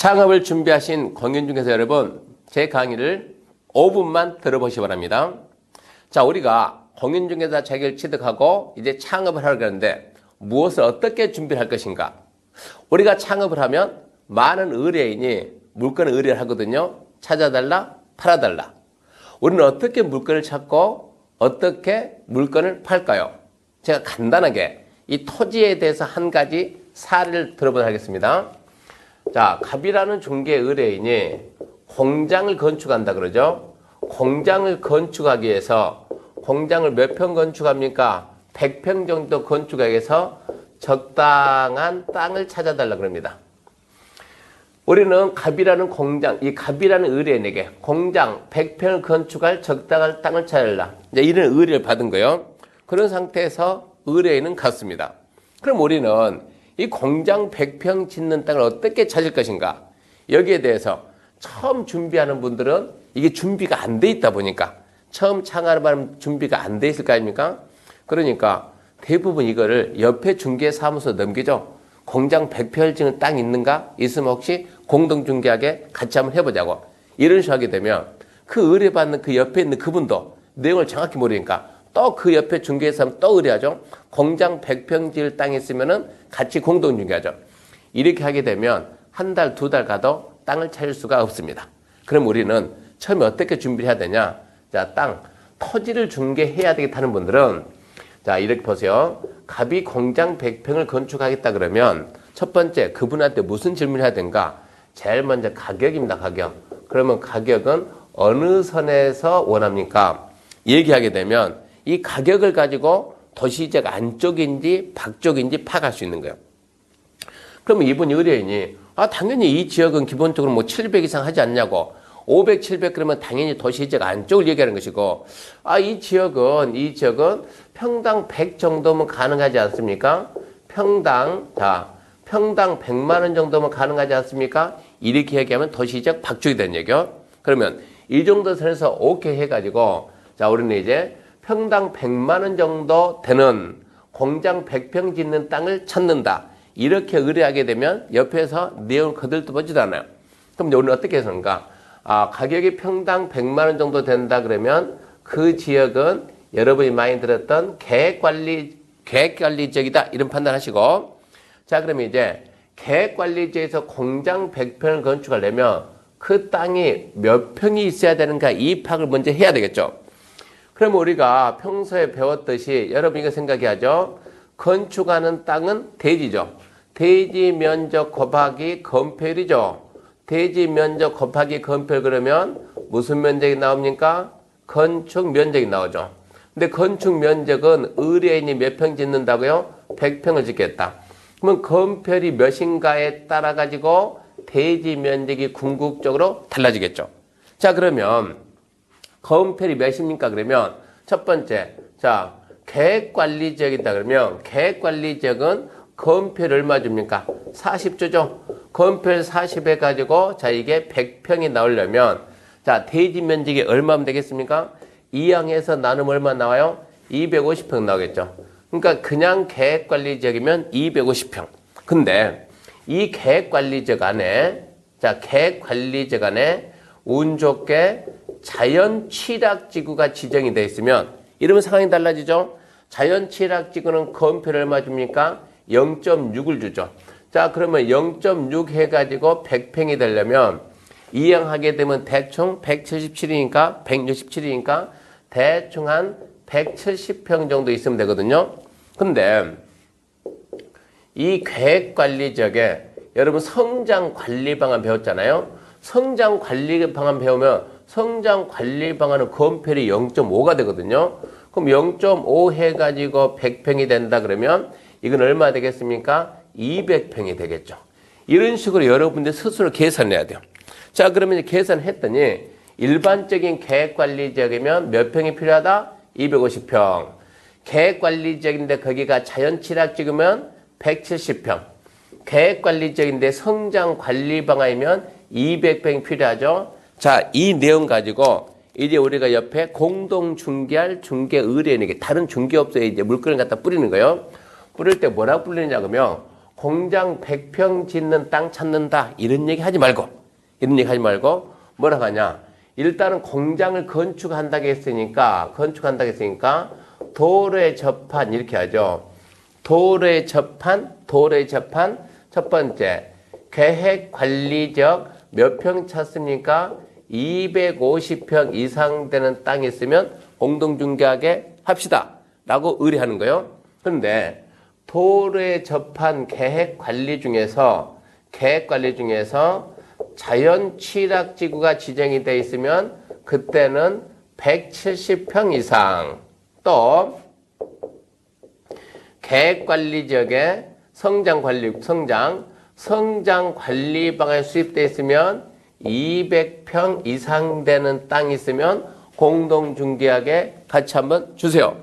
창업을 준비하신 공인중개사 여러분, 제 강의를 5분만 들어보시기 바랍니다. 자, 우리가 공인중개사 자격을 취득하고 이제 창업을 하려고 하는데 무엇을 어떻게 준비를 할 것인가? 우리가 창업을 하면 많은 의뢰인이 물건을 의뢰를 하거든요. 찾아달라, 팔아달라. 우리는 어떻게 물건을 찾고 어떻게 물건을 팔까요? 제가 간단하게 이 토지에 대해서 한 가지 사례를 들어보도록 하겠습니다. 자, 갑이라는 중개 의뢰인이 공장을 건축한다 그러죠. 공장을 건축하기 위해서 공장을 몇 평 건축합니까? 100평 정도 건축하기 위해서 적당한 땅을 찾아달라 그럽니다. 우리는 갑이라는 공장, 이 갑이라는 의뢰인에게 공장 100평을 건축할 적당한 땅을 찾아달라. 이제 이런 의뢰를 받은 거예요. 그런 상태에서 의뢰인은 갔습니다. 그럼 우리는 이 공장 100평 짓는 땅을 어떻게 찾을 것인가? 여기에 대해서 처음 준비하는 분들은 이게 준비가 안 돼 있다 보니까 처음 창업하면 준비가 안 돼 있을 거 아닙니까? 그러니까 대부분 이거를 옆에 중개사무소 넘기죠. 공장 100평을 짓는 땅 있는가? 있으면 혹시 공동중개하게 같이 한번 해보자고. 이런 식으로 하게 되면 그 의뢰받는 그 옆에 있는 그분도 내용을 정확히 모르니까 또 그 옆에 중개사면 또 의뢰하죠. 공장 100평 지을 땅이 있으면은 같이 공동중개하죠. 이렇게 하게 되면 한 달, 두 달 가도 땅을 찾을 수가 없습니다. 그럼 우리는 처음에 어떻게 준비를 해야 되냐? 자, 토지를 중개해야 되겠다는 분들은 자, 이렇게 보세요. 갑이 공장 100평을 건축하겠다 그러면 첫 번째 그분한테 무슨 질문을 해야 되는가? 제일 먼저 가격입니다. 가격. 그러면 가격은 어느 선에서 원합니까? 얘기하게 되면 이 가격을 가지고 도시지역 안쪽인지 밖쪽인지 파악할 수 있는 거예요. 그러면 이분 의뢰인이 당연히 이 지역은 기본적으로 뭐 700 이상 하지 않냐고 500, 700 그러면 당연히 도시지역 안쪽을 얘기하는 것이고 이 지역은 평당 100 정도면 가능하지 않습니까? 평당 100만 원 정도면 가능하지 않습니까? 이렇게 얘기하면 도시지역 밖쪽이 되는 얘기요. 그러면 이 정도 선에서 오케이 해가지고 자, 우리는 이제 평당 100만 원 정도 되는 공장 100평 짓는 땅을 찾는다. 이렇게 의뢰하게 되면 옆에서 내용을 거들떠보지도 않아요. 그럼 이제 우리는 어떻게 해서인가? 가격이 평당 100만 원 정도 된다 그러면 그 지역은 여러분이 많이 들었던 계획관리 지역이다. 이런 판단하시고 자, 그러면 이제 계획관리 지역에서 공장 100평을 건축하려면 그 땅이 몇 평이 있어야 되는가 이 파악을 먼저 해야 되겠죠. 그럼 우리가 평소에 배웠듯이 여러분 이거 생각해야죠. 건축하는 땅은 대지죠. 대지 면적 곱하기 건폐율이죠. 대지 면적 곱하기 건폐율 그러면 무슨 면적이 나옵니까? 건축 면적이 나오죠. 근데 건축 면적은 의뢰인이 몇 평 짓는다고요? 100평을 짓겠다. 그러면 건폐율이 몇인가에 따라 가지고 대지 면적이 궁극적으로 달라지겠죠. 자, 그러면 건폐율이 몇입니까? 그러면 첫 번째, 자, 계획관리 지역이다 그러면 계획관리 지역은 건폐율 얼마 줍니까? 40 주죠. 건폐율 40 해가지고 자, 이게 100평이 나오려면 자, 대지 면적이 얼마면 되겠습니까? 2항에서 나누면 얼마 나와요? 250평 나오겠죠. 그러니까 그냥 계획관리 지역이면 250평. 근데 이 계획관리 지역 안에 자, 계획관리 지역 안에 운 좋게 자연취락지구가 지정이 되어 있으면 이러면 상황이 달라지죠. 자연취락지구는 건폐율 얼마 줍니까? 0.6을 주죠. 자, 그러면 0.6 해가지고 100평이 되려면 이항하게 되면 대충 177이니까 167이니까 대충 한 170평 정도 있으면 되거든요. 근데 이 계획관리 지역에 여러분 성장관리 방안 배웠잖아요. 성장관리 방안 배우면 성장관리 방안은 건폐율이 0.5가 되거든요. 그럼 0.5 해가지고 100평이 된다 그러면 이건 얼마 되겠습니까? 200평이 되겠죠. 이런 식으로 여러분들 스스로 계산해야 돼요. 자, 그러면 이제 계산했더니 일반적인 계획관리 지역이면 몇 평이 필요하다? 250평. 계획관리 지역인데 거기가 자연취락 지으면 170평. 계획관리 지역인데 성장관리 방안이면 200평이 필요하죠. 자, 이 내용 가지고 이제 우리가 옆에 공동 중개할 중개 의뢰인에게 다른 중개업소에 이제 물건을 갖다 뿌리는 거예요. 뿌릴 때 뭐라고 뿌리느냐 그러면 공장 100평 짓는 땅 찾는다. 이런 얘기 하지 말고 뭐라고 하냐. 일단은 공장을 건축한다고 했으니까 도로에 접한 이렇게 하죠. 도로에 접한 첫 번째 계획관리적 몇 평 찾습니까? 250평 이상 되는 땅이 있으면 공동중개하게 합시다 라고 의뢰하는 거예요. 그런데 도로에 접한 계획관리 중에서 자연취락지구가 지정이 되어 있으면 그때는 170평 이상, 또 계획관리지역에 성장관리 방안에 수립되어 있으면 200평 이상 되는 땅이 있으면 공동중개하게 같이 한번 주세요.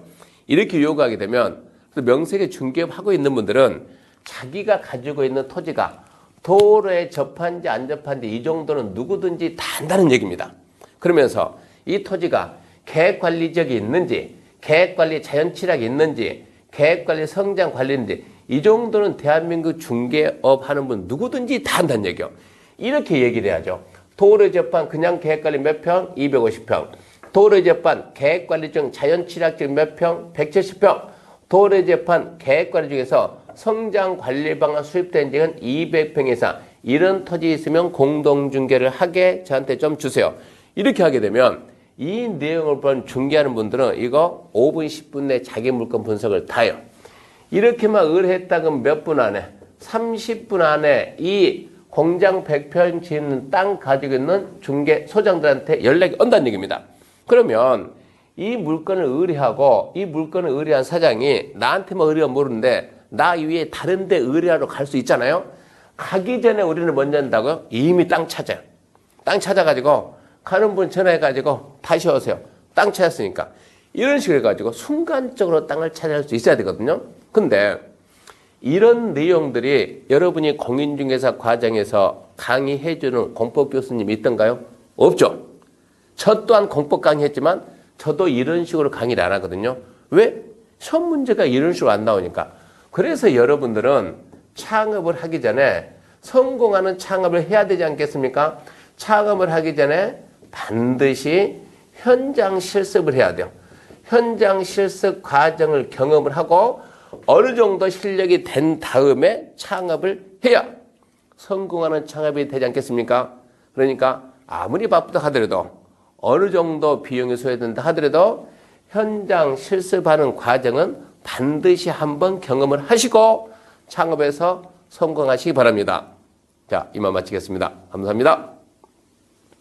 이렇게 요구하게 되면 명색에 중개업하고 있는 분들은 자기가 가지고 있는 토지가 도로에 접한지 안 접한지 이 정도는 누구든지 다 안다는 얘기입니다. 그러면서 이 토지가 계획관리지역이 있는지, 계획관리 자연취락이 있는지, 계획관리 성장관리인지 이 정도는 대한민국 중개업 하는 분 누구든지 다 한다는 얘기요. 이렇게 얘기를 해야죠. 도로에 접한 그냥 계획관리 몇 평? 250평. 도로에 접한 계획관리증 자연취락증 몇 평? 170평. 도로에 접한 계획관리 중에서 성장관리방안 수립된 지는 200평 이상. 이런 토지 있으면 공동중개를 하게 저한테 좀 주세요. 이렇게 하게 되면 이 내용을 본 중개하는 분들은 이거 5분, 10분 내 자기 물건 분석을 다 해요. 이렇게만 의뢰했다면 몇 분 안에? 30분 안에 이 공장 100평 짓는 땅 가지고 있는 중개 소장들한테 연락이 온다는 얘기입니다. 그러면 이 물건을 의뢰하고 이 물건을 의뢰한 사장이 나한테만 의뢰하면 모르는데 나 위에 다른 데 의뢰하러 갈 수 있잖아요. 가기 전에 우리는 먼저 한다고요? 이미 땅 찾아요. 땅 찾아가지고 가는 분 전화해가지고 다시 오세요. 땅 찾았으니까. 이런 식으로 해가지고 순간적으로 땅을 찾아낼 수 있어야 되거든요. 근데 이런 내용들이 여러분이 공인중개사 과정에서 강의해주는 공법 교수님이 있던가요? 없죠. 저 또한 공법 강의했지만 저도 이런 식으로 강의를 안 하거든요. 왜? 시험 문제가 이런 식으로 안 나오니까. 그래서 여러분들은 창업을 하기 전에 성공하는 창업을 해야 되지 않겠습니까? 창업을 하기 전에 반드시 현장 실습을 해야 돼요. 현장 실습 과정을 경험을 하고 어느 정도 실력이 된 다음에 창업을 해야 성공하는 창업이 되지 않겠습니까? 그러니까 아무리 바쁘다 하더라도 어느 정도 비용이 소요된다 하더라도 현장 실습하는 과정은 반드시 한번 경험을 하시고 창업에서 성공하시기 바랍니다. 자, 이만 마치겠습니다. 감사합니다.